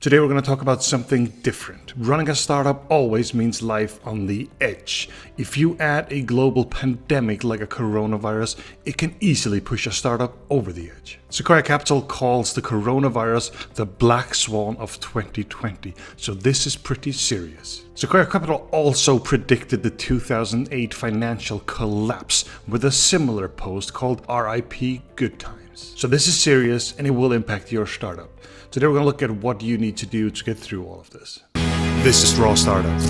Today we're going to talk about something different. Running a startup always means life on the edge. If you add a global pandemic like a coronavirus, it can easily push a startup over the edge. Sequoia Capital calls the coronavirus the black swan of 2020, so this is pretty serious. Sequoia Capital also predicted the 2008 financial collapse with a similar post called RIP Good Times. So this is serious and it will impact your startup. Today we're going to look at what you need to do to get through all of this. This is Raw Startup.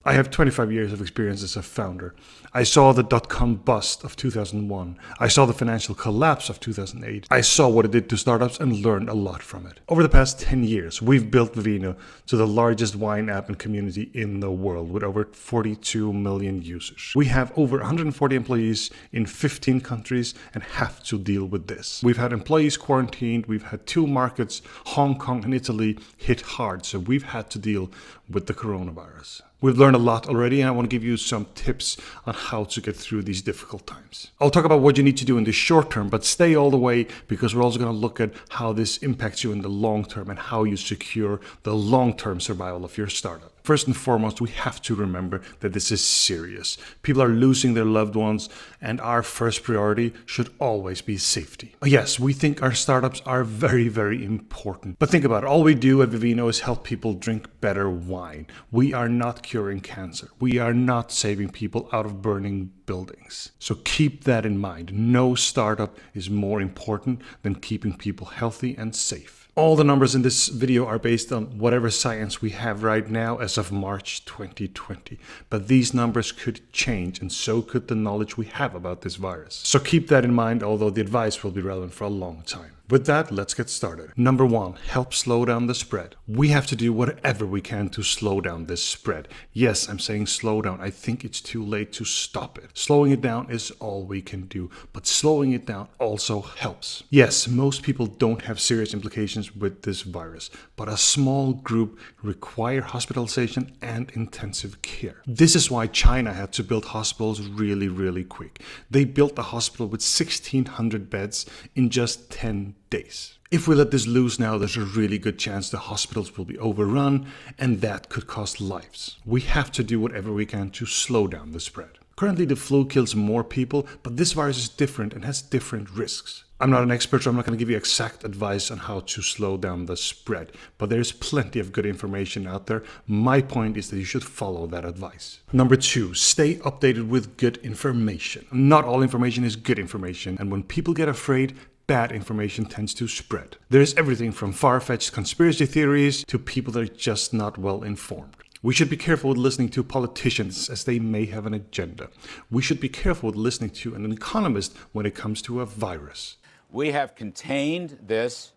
I have 25 years of experience as a founder. I saw the dot-com bust of 2001. I saw the financial collapse of 2008. I saw what it did to startups and learned a lot from it. Over the past 10 years, we've built Vivino to the largest wine app and community in the world with over 42 million users. We have over 140 employees in 15 countries and have to deal with this. We've had employees quarantined. We've had 2 markets, Hong Kong and Italy, hit hard. So we've had to deal with the coronavirus. We've learned a lot already, and I want to give you some tips on how to get through these difficult times. I'll talk about what you need to do in the short term, but stay all the way because we're also going to look at how this impacts you in the long term and how you secure the long-term survival of your startup. First and foremost, we have to remember that this is serious. People are losing their loved ones, and our first priority should always be safety. Yes, we think our startups are very, very important. But think about it. All we do at Vivino is help people drink better wine. We are not curing cancer. We are not saving people out of burning buildings. So keep that in mind. No startup is more important than keeping people healthy and safe. All the numbers in this video are based on whatever science we have right now as of March 2020. But these numbers could change, and so could the knowledge we have about this virus. So keep that in mind, although the advice will be relevant for a long time. With that, let's get started. Number 1, help slow down the spread. We have to do whatever we can to slow down this spread. Yes, I'm saying slow down. I think it's too late to stop it. Slowing it down is all we can do, but slowing it down also helps. Yes, most people don't have serious implications with this virus, but a small group require hospitalization and intensive care. This is why China had to build hospitals really quick. They built a hospital with 1,600 beds in just 10 days. If we let this loose now, there's a really good chance the hospitals will be overrun, and that could cost lives. We have to do whatever we can to slow down the spread. Currently, the flu kills more people, but this virus is different and has different risks. I'm not an expert, so I'm not going to give you exact advice on how to slow down the spread, but there's plenty of good information out there. My point is that you should follow that advice. Number 2, stay updated with good information. Not all information is good information, and when people get afraid, bad information tends to spread. There is everything from far-fetched conspiracy theories to people that are just not well informed. We should be careful with listening to politicians as they may have an agenda. We should be careful with listening to an economist when it comes to a virus. We have contained this.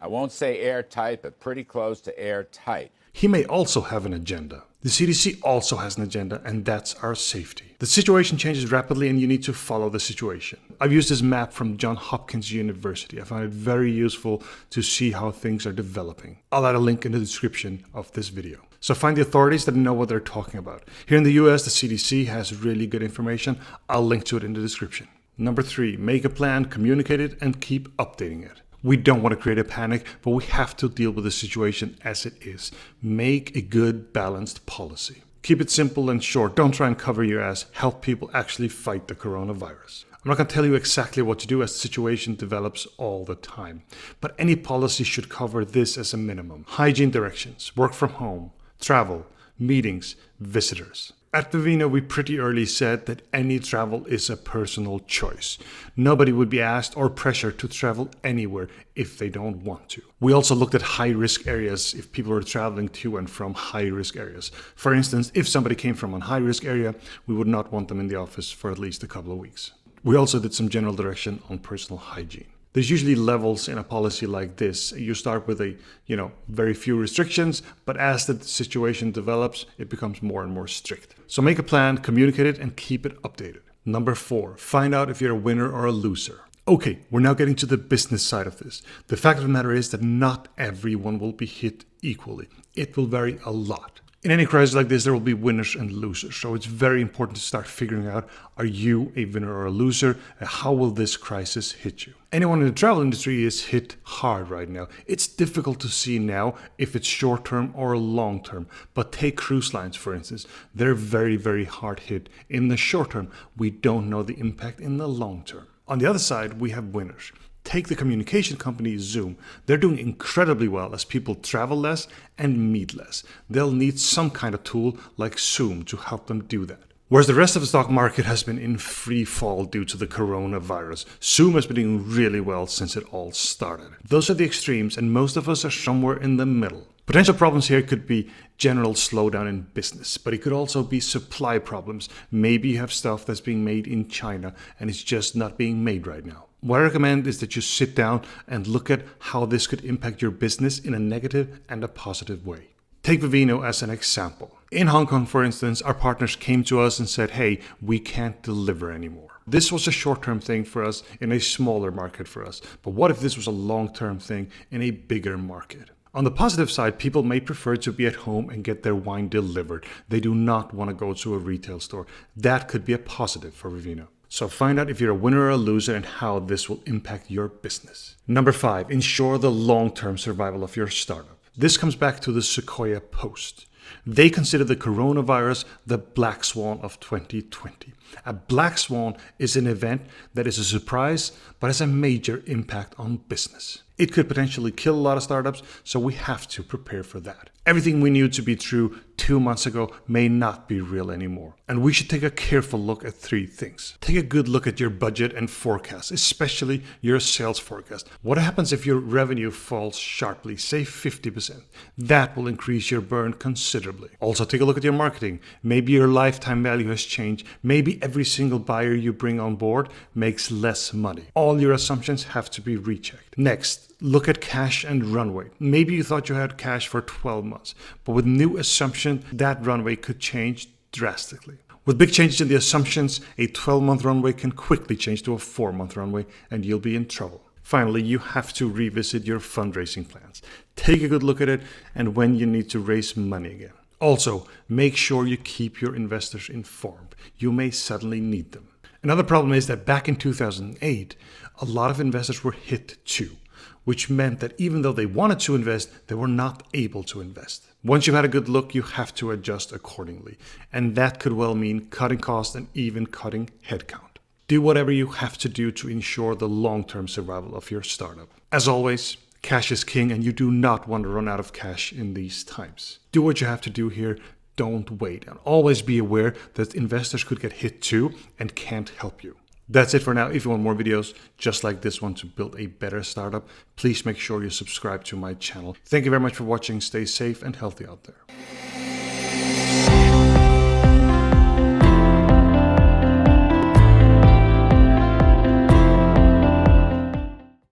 I won't say airtight, but pretty close to airtight. He may also have an agenda. The CDC also has an agenda, and that's our safety. The situation changes rapidly, and you need to follow the situation. I've used this map from Johns Hopkins University. I found it very useful to see how things are developing. I'll add a link in the description of this video. So find the authorities that know what they're talking about. Here in the US, the CDC has really good information. I'll link to it in the description. Number 3, make a plan, communicate it, and keep updating it. We don't want to create a panic, but we have to deal with the situation as it is. Make a good, balanced policy. Keep it simple and short. Don't try and cover your ass. Help people actually fight the coronavirus. I'm not going to tell you exactly what to do as the situation develops all the time, but any policy should cover this as a minimum. Hygiene directions, work from home, travel, meetings, visitors. At Vivino, we pretty early said that any travel is a personal choice. Nobody would be asked or pressured to travel anywhere if they don't want to. We also looked at high-risk areas if people were traveling to and from high-risk areas. For instance, if somebody came from a high-risk area, we would not want them in the office for at least a couple of weeks. We also did some general direction on personal hygiene. There's usually levels in a policy like this. You start with very few restrictions, but as the situation develops, it becomes more and more strict. So make a plan, communicate it, and keep it updated. Number 4, find out if you're a winner or a loser. Okay, we're now getting to the business side of this. The fact of the matter is that not everyone will be hit equally. It will vary a lot. In any crisis like this, there will be winners and losers. So it's very important to start figuring out, are you a winner or a loser? And how will this crisis hit you? Anyone in the travel industry is hit hard right now. It's difficult to see now if it's short term or long term. But take cruise lines, for instance. They're very, very hard hit. In the short term, we don't know the impact in the long term. On the other side, we have winners. Take the communication company Zoom. They're doing incredibly well as people travel less and meet less. They'll need some kind of tool like Zoom to help them do that. Whereas the rest of the stock market has been in free fall due to the coronavirus, Zoom has been doing really well since it all started. Those are the extremes, and most of us are somewhere in the middle. Potential problems here could be general slowdown in business, but it could also be supply problems. Maybe you have stuff that's being made in China and it's just not being made right now. What I recommend is that you sit down and look at how this could impact your business in a negative and a positive way. Take Vivino as an example. In Hong Kong, for instance, our partners came to us and said, hey, we can't deliver anymore. This was a short-term thing for us in a smaller market for us. But what if this was a long-term thing in a bigger market? On the positive side, people may prefer to be at home and get their wine delivered. They do not want to go to a retail store. That could be a positive for Vivino. So find out if you're a winner or a loser and how this will impact your business. Number 5, ensure the long-term survival of your startup. This comes back to the Sequoia Post. They consider the coronavirus the black swan of 2020. A black swan is an event that is a surprise but has a major impact on business. It could potentially kill a lot of startups, so we have to prepare for that. Everything we knew to be true 2 months ago may not be real anymore. And we should take a careful look at 3 things. Take a good look at your budget and forecast, especially your sales forecast. What happens if your revenue falls sharply, say 50%? That will increase your burn considerably. Also take a look at your marketing. Maybe your lifetime value has changed. Maybe every single buyer you bring on board makes less money. All your assumptions have to be rechecked. Next, look at cash and runway. Maybe you thought you had cash for 12 months, but with new assumption, that runway could change drastically. With big changes in the assumptions, a 12-month runway can quickly change to a 4-month runway, and you'll be in trouble. Finally, you have to revisit your fundraising plans. Take a good look at it and when you need to raise money again. Also, make sure you keep your investors informed. You may suddenly need them. Another problem is that back in 2008, a lot of investors were hit too, which meant that even though they wanted to invest, they were not able to invest. Once you've had a good look, you have to adjust accordingly. And that could well mean cutting costs and even cutting headcount. Do whatever you have to do to ensure the long-term survival of your startup. As always, cash is king and you do not want to run out of cash in these times. Do what you have to do here. Don't wait. And always be aware that investors could get hit too and can't help you. That's it for now. If you want more videos just like this one to build a better startup, please make sure you subscribe to my channel. Thank you very much for watching. Stay safe and healthy out there.